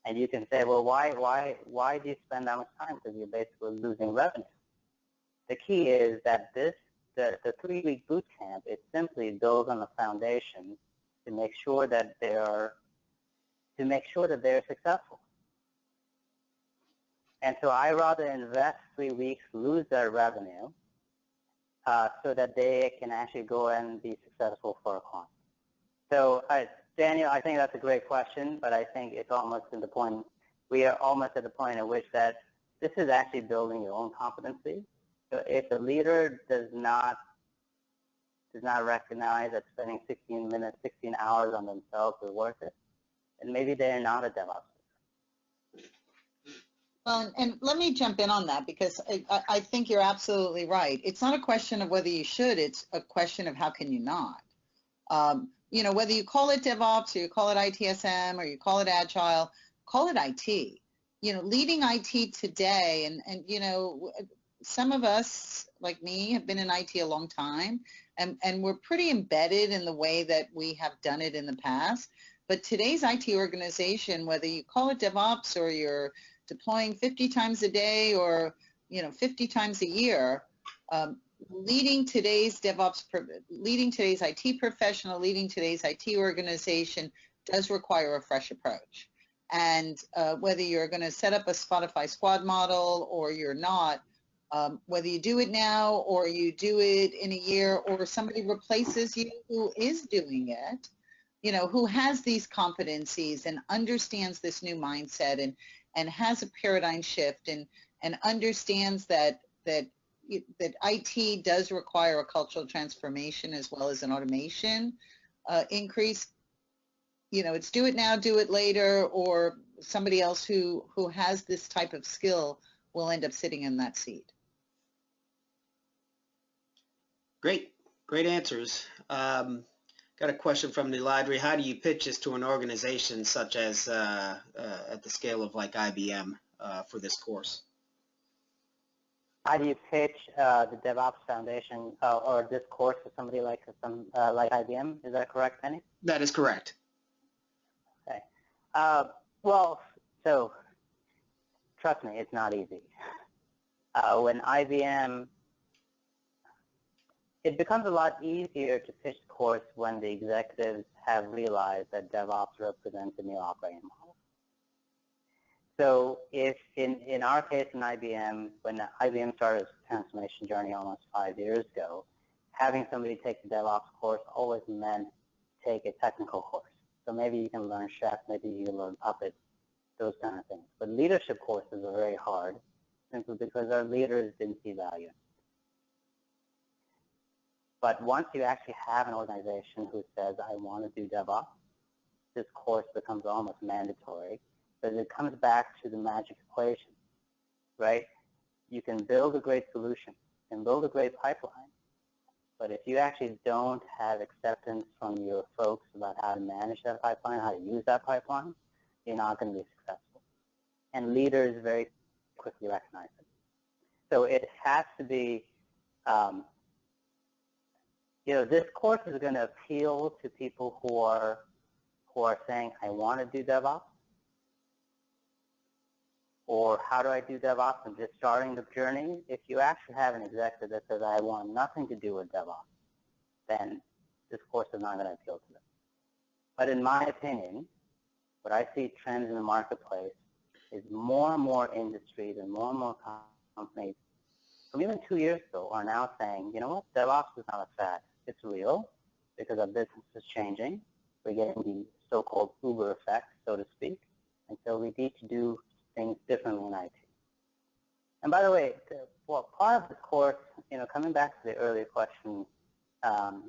And you can say, well, why do you spend that much time? Because you're basically losing revenue. The key is that the 3-week boot camp, it simply builds on the foundation to make sure that they're successful. And so I rather invest 3 weeks, lose their revenue, so that they can actually go and be successful for a client. So Daniel, I think that's a great question, but I think it's almost at the point, we are almost at the point at which that this is actually building your own competency. So if the leader does not recognize that spending 16 minutes, 16 hours on themselves is worth it, then maybe they're not a DevOps. Well, and let me jump in on that because I think you're absolutely right. It's not a question of whether you should, it's a question of how can you not. Whether you call it DevOps or you call it ITSM or you call it Agile, call it IT. Leading IT today, and some of us, like me, have been in IT a long time, and we're pretty embedded in the way that we have done it in the past. But today's IT organization, whether you call it DevOps or you're deploying 50 times a day or 50 times a year, leading today's DevOps, leading today's IT professional, leading today's IT organization does require a fresh approach. And whether you're going to set up a Spotify squad model or you're not, whether you do it now or you do it in a year or somebody replaces you who is doing it, who has these competencies and understands this new mindset and has a paradigm shift and understands that IT does require a cultural transformation as well as an automation increase. It's do it now, do it later, or somebody else who has this type of skill will end up sitting in that seat. Great answers. Got a question from the library. How do you pitch this to an organization such as at the scale of like IBM for this course? How do you pitch the DevOps Foundation or this course to somebody like IBM? Is that correct, Penny? That is correct. Okay. Well, so trust me, it's not easy. When IBM, it becomes a lot easier to pitch the course when the executives have realized that DevOps represents a new operating model. So if in our case in IBM, when IBM started its transformation journey almost 5 years ago, having somebody take the DevOps course always meant take a technical course. So maybe you can learn Chef, maybe you can learn Puppet, those kind of things. But leadership courses are very hard simply because our leaders didn't see value. But once you actually have an organization who says, I want to do DevOps, this course becomes almost mandatory because it comes back to the magic equation, right? You can build a great solution and build a great pipeline, but if you actually don't have acceptance from your folks about how to manage that pipeline, how to use that pipeline, you're not going to be successful. And leaders very quickly recognize it. So it has to be, this course is going to appeal to people who are saying, I want to do DevOps, or how do I do DevOps? I'm just starting the journey. If you actually have an executive that says, I want nothing to do with DevOps, then this course is not going to appeal to them. But in my opinion, what I see trends in the marketplace is more and more industries and more companies from even 2 years ago are now saying, you know what, DevOps is not a fad. It's real because our business is changing. We're getting the so-called Uber effect, so to speak. And so we need to do things differently in IT. And by the way, part of the course, coming back to the earlier question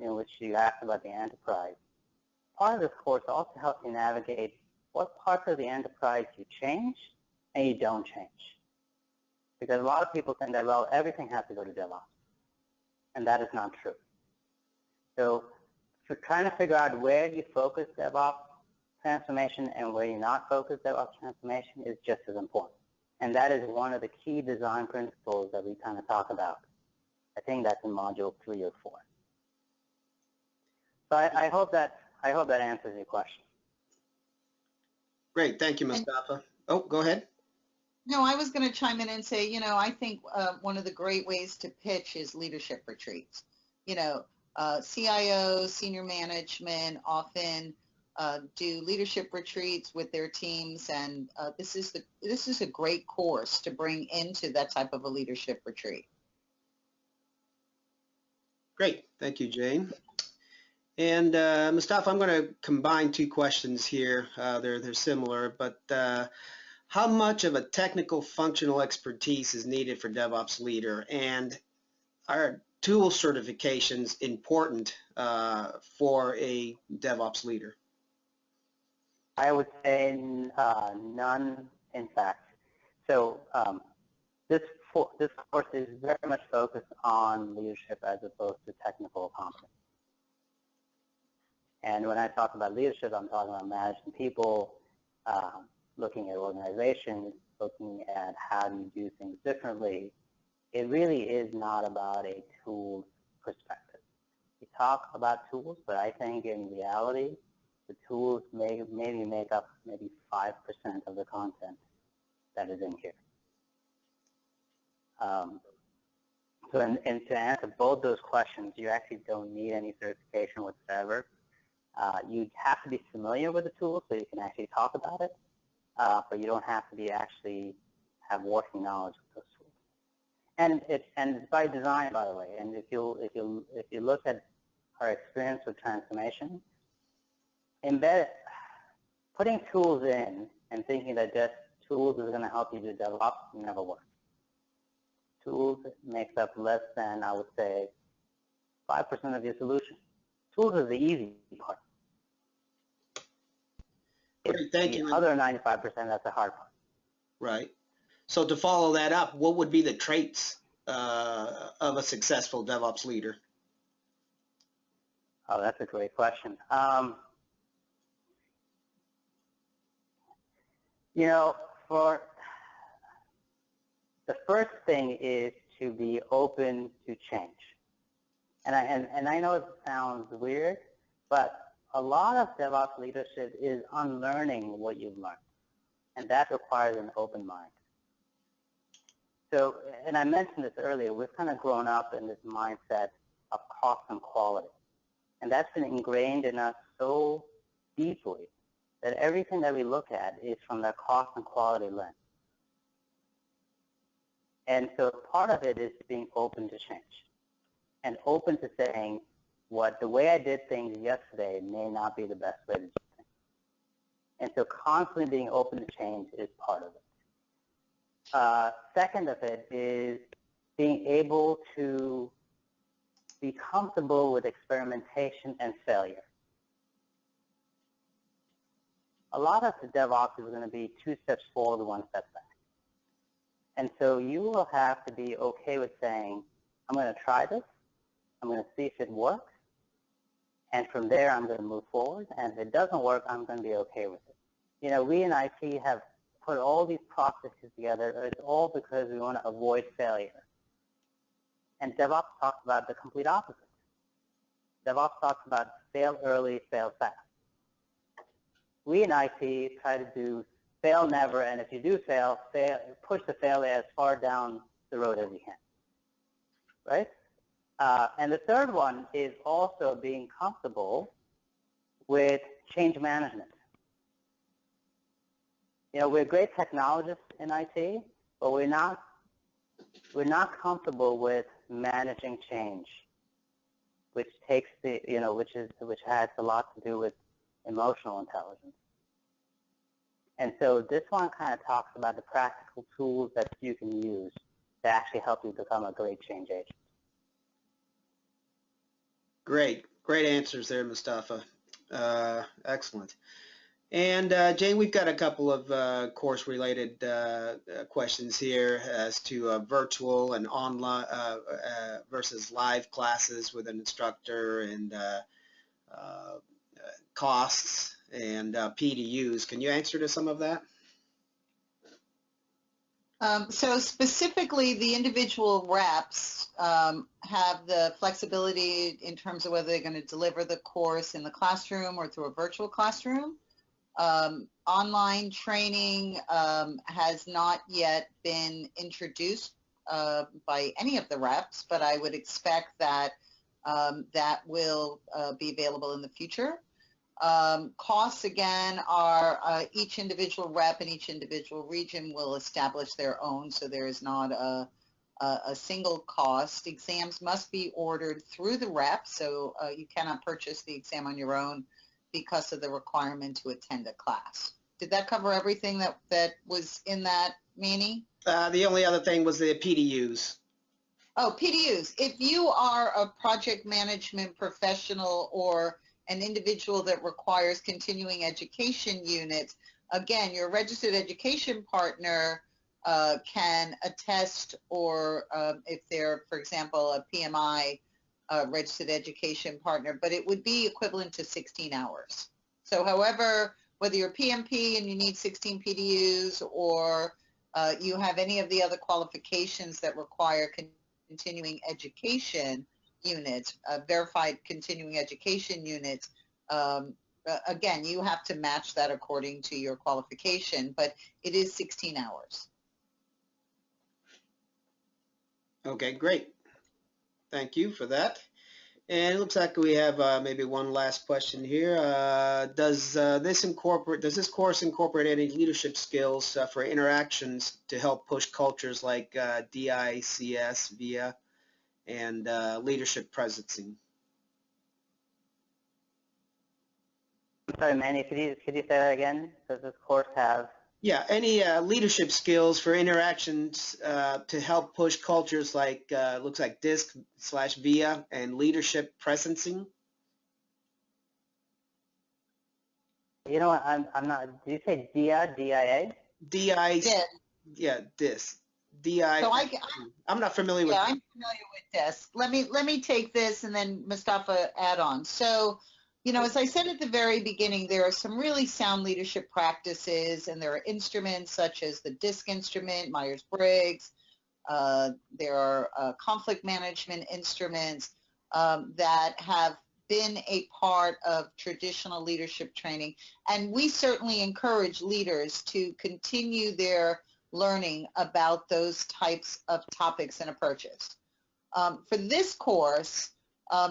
in which you asked about the enterprise, part of this course also helps you navigate what parts of the enterprise you change and you don't change. Because a lot of people think that, well, everything has to go to DevOps. And that is not true. So for trying to figure out where you focus DevOps transformation and where you not focus DevOps transformation is just as important. And that is one of the key design principles that we kind of talk about. I think that's in module 3 or 4. So I hope that answers your question. Great, thank you, Mustafa. Oh, go ahead. No, I was going to chime in and say, I think one of the great ways to pitch is leadership retreats. CIOs, senior management often do leadership retreats with their teams, and this is a great course to bring into that type of a leadership retreat. Great, thank you, Jayne. And Mustafa, I'm going to combine two questions here. They're similar, but how much of a technical functional expertise is needed for DevOps Leader, and are tool certifications important for a DevOps leader? I would say none, in fact. So this course is very much focused on leadership as opposed to technical competence. And when I talk about leadership, I'm talking about managing people, looking at organizations, looking at how do you do things differently. It really is not about a tool perspective. We talk about tools, but I think in reality, the tools maybe make up maybe 5% of the content that is in here. So to answer both those questions, you actually don't need any certification whatsoever. You have to be familiar with the tool so you can actually talk about it, but you don't have to be actually have working knowledge of those tools. And it's by design, by the way. And if you look at our experience with transformation, putting tools in and thinking that just tools is going to help you do DevOps never works. Tools makes up less than, I would say, 5% of your solution. Tools is the easy part. Great, thank you. The other 95%, that's the hard part. Right. So to follow that up, what would be the traits of a successful DevOps leader? Oh, that's a great question. You know, for the first thing is to be open to change. And I know it sounds weird, but a lot of DevOps leadership is unlearning what you've learned. And that requires an open mind. So, and I mentioned this earlier, we've kind of grown up in this mindset of cost and quality. And that's been ingrained in us so deeply that everything that we look at is from the cost and quality lens. And so part of it is being open to change and open to saying the way I did things yesterday may not be the best way to do things. And so constantly being open to change is part of it. Second of it is being able to be comfortable with experimentation and failure. A lot of the DevOps is going to be 2 steps forward, 1 step back. And so you will have to be okay with saying, I'm going to try this, I'm going to see if it works, and from there I'm going to move forward, and if it doesn't work, I'm going to be okay with it. You know, we in IT have put all these processes together. It's all because we want to avoid failure. And DevOps talks about the complete opposite. DevOps talks about fail early, fail fast. We in IT try to do fail never, and if you do fail, push the failure as far down the road as you can, right? And the third one is also being comfortable with change management. You know, we're great technologists in IT, but we're not comfortable with managing change, which takes which has a lot to do with emotional intelligence. And so this one kind of talks about the practical tools that you can use to actually help you become a great change agent. Great answers there, Mustafa. Excellent. And Jayne, we've got a couple of course-related questions here as to virtual and online versus live classes with an instructor, and costs and PDUs. Can you answer to some of that? So specifically, the individual reps have the flexibility in terms of whether they're going to deliver the course in the classroom or through a virtual classroom. Online training has not yet been introduced by any of the reps, but I would expect that that will be available in the future. Costs, again, are each individual rep and each individual region will establish their own, so there is not a single cost. Exams must be ordered through the rep, so you cannot purchase the exam on your own because of the requirement to attend a class. Did that cover everything that was in that, Manny? The only other thing was the PDUs. Oh, PDUs. If you are a project management professional or an individual that requires continuing education units, again, your registered education partner can attest, or if they're, for example, a PMI registered education partner, but it would be equivalent to 16 hours. So however, whether you're PMP and you need 16 PDUs, or you have any of the other qualifications that require continuing education units, verified continuing education units, again, you have to match that according to your qualification, but it is 16 hours. Okay, great. Thank you for that. And it looks like we have maybe one last question here. Does this course incorporate any leadership skills for interactions to help push cultures like DICS, VIA, and leadership presencing? I'm sorry, Manny, could you say that again? Does this course have? Yeah, any leadership skills for interactions to help push cultures like looks like DISC/VIA and leadership presencing? You know what? I'm not. Did you say DIA? DIA? DI, Yeah. yeah, DISC. DI. So I'm not familiar with. Yeah, I'm familiar with this. Let me take this and then Mustafa add on. So, you know, as I said at the very beginning, there are some really sound leadership practices, and there are instruments such as the DISC instrument, Myers-Briggs. There are conflict management instruments that have been a part of traditional leadership training. And we certainly encourage leaders to continue their learning about those types of topics and approaches. For this course,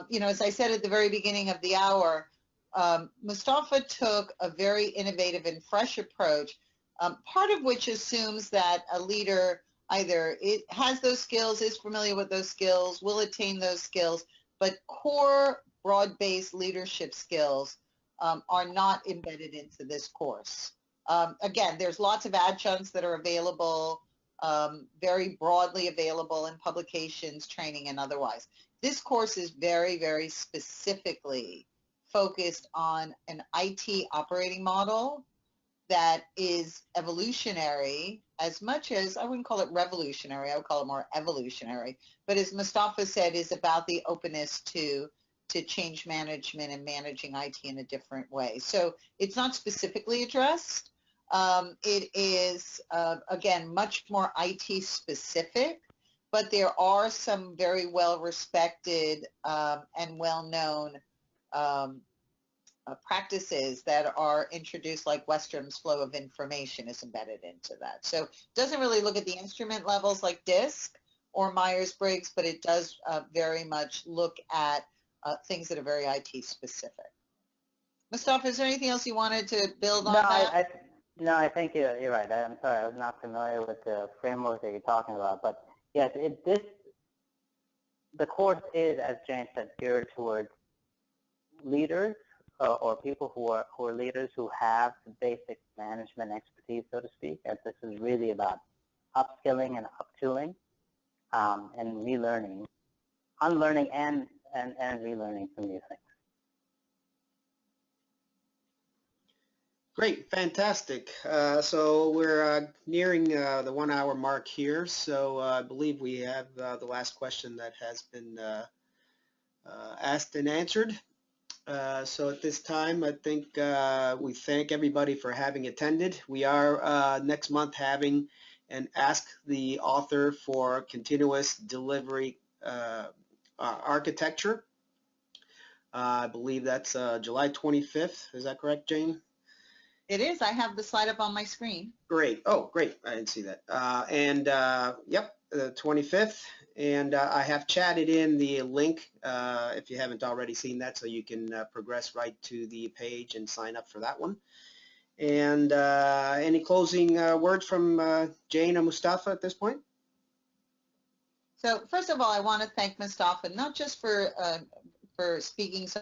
you know, as I said at the very beginning of the hour, Mustafa took a very innovative and fresh approach, part of which assumes that a leader either has those skills, is familiar with those skills, will attain those skills, but core broad-based leadership skills are not embedded into this course. Again, there's lots of adjuncts that are available, very broadly available in publications, training, and otherwise. This course is very, very specifically focused on an IT operating model that is evolutionary as much as, I wouldn't call it revolutionary, I would call it more evolutionary, but as Mustafa said, is about the openness to change management and managing IT in a different way. So it's not specifically addressed. It is, again, much more IT specific, but there are some very well-respected and well-known practices that are introduced, like Westrom's flow of information is embedded into that. So it doesn't really look at the instrument levels like DISC or Myers-Briggs, but it does very much look at things that are very IT specific. Mustafa, is there anything else you wanted to build on that? No, I think you're right. I'm sorry, I was not familiar with the framework that you're talking about. But yes, the course is, as Jayne said, geared towards leaders or people who are leaders who have the basic management expertise, so to speak. And this is really about upskilling and uptooling and relearning, unlearning and relearning some new things. Great, fantastic. So we're nearing the 1 hour mark here. So I believe we have the last question that has been asked and answered. So at this time, I think we thank everybody for having attended. We are next month having an Ask the Author for Continuous Delivery Architecture. I believe that's July 25th. Is that correct, Jayne? It is. I have the slide up on my screen. Great. Oh, great. I didn't see that. Yep, the 25th. And I have chatted in the link if you haven't already seen that, so you can progress right to the page and sign up for that one. And any closing words from Jayne or Mustafa at this point? So first of all, I want to thank Mustafa, not just for speaking so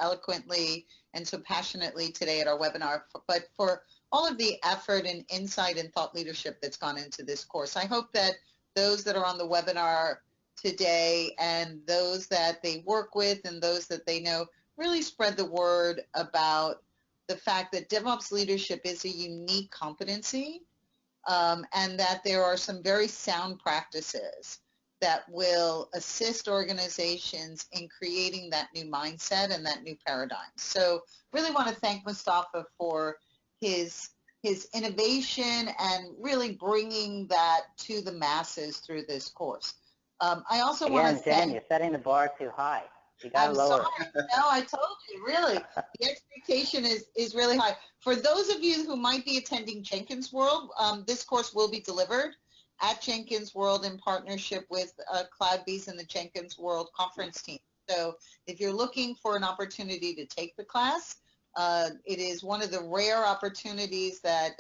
eloquently and so passionately today at our webinar, but for all of the effort and insight and thought leadership that's gone into this course. I hope that those that are on the webinar today and those that they work with and those that they know really spread the word about the fact that DevOps leadership is a unique competency and that there are some very sound practices that will assist organizations in creating that new mindset and that new paradigm. So really want to thank Mustafa for his innovation and really bringing that to the masses through this course. I also want to thank... Jayne, you're setting the bar too high. You got to lower it. No, I told you, really. The expectation is really high. For those of you who might be attending Jenkins World, this course will be delivered at Jenkins World in partnership with CloudBees and the Jenkins World conference team. So if you're looking for an opportunity to take the class, it is one of the rare opportunities that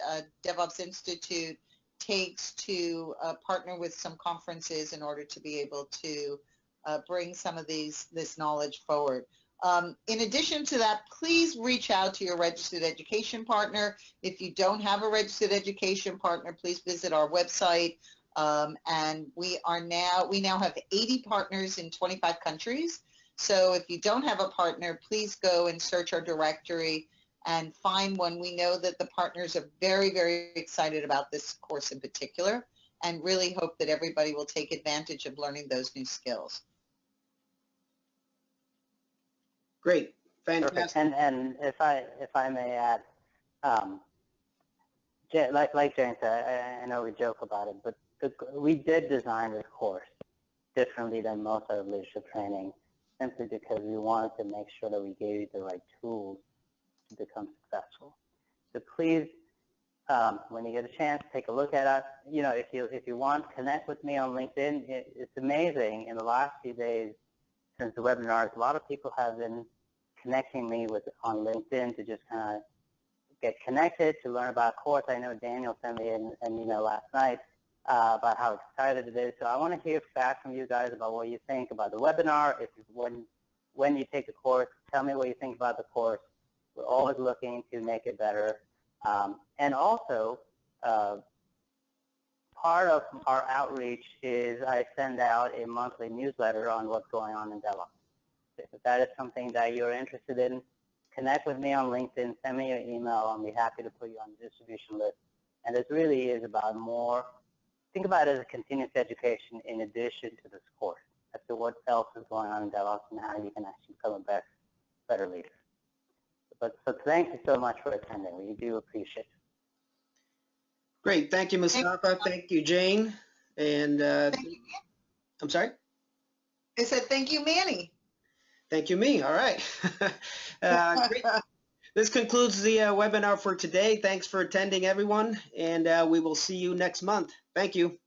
DevOps Institute takes to partner with some conferences in order to be able to bring some of this knowledge forward. In addition to that, please reach out to your registered education partner. If you don't have a registered education partner, please visit our website. And we now have 80 partners in 25 countries. So if you don't have a partner, please go and search our directory and find one. We know that the partners are very, very excited about this course in particular, and really hope that everybody will take advantage of learning those new skills. Great, fantastic. Perfect. And if I may add, like Jayne said, I know we joke about it, but we did design this course differently than most of leadership training, simply because we wanted to make sure that we gave you the right tools to become successful. So please, when you get a chance, take a look at us. You know, if you want, connect with me on LinkedIn. It's amazing. In the last few days since the webinars, a lot of people have been connecting me on LinkedIn to just kind of get connected, to learn about a course. I know Daniel sent me an email last night about how excited it is. So I want to hear back from you guys about what you think about the webinar. When you take the course, tell me what you think about the course. We're always looking to make it better. And also, part of our outreach is I send out a monthly newsletter on what's going on in DevOps. If that is something that you're interested in, connect with me on LinkedIn, send me your email. I'll be happy to put you on the distribution list. And this really is about more, think about it as a continuous education in addition to this course as to what else is going on in DevOps and how you can actually become a better leader. So thank you so much for attending. We do appreciate it. Great, thank you, Mustafa. Thank you, Jayne. And Thank you. I'm sorry? I said thank you, Manny. Thank you, me. All right. Great. This concludes the webinar for today. Thanks for attending, everyone, and we will see you next month. Thank you.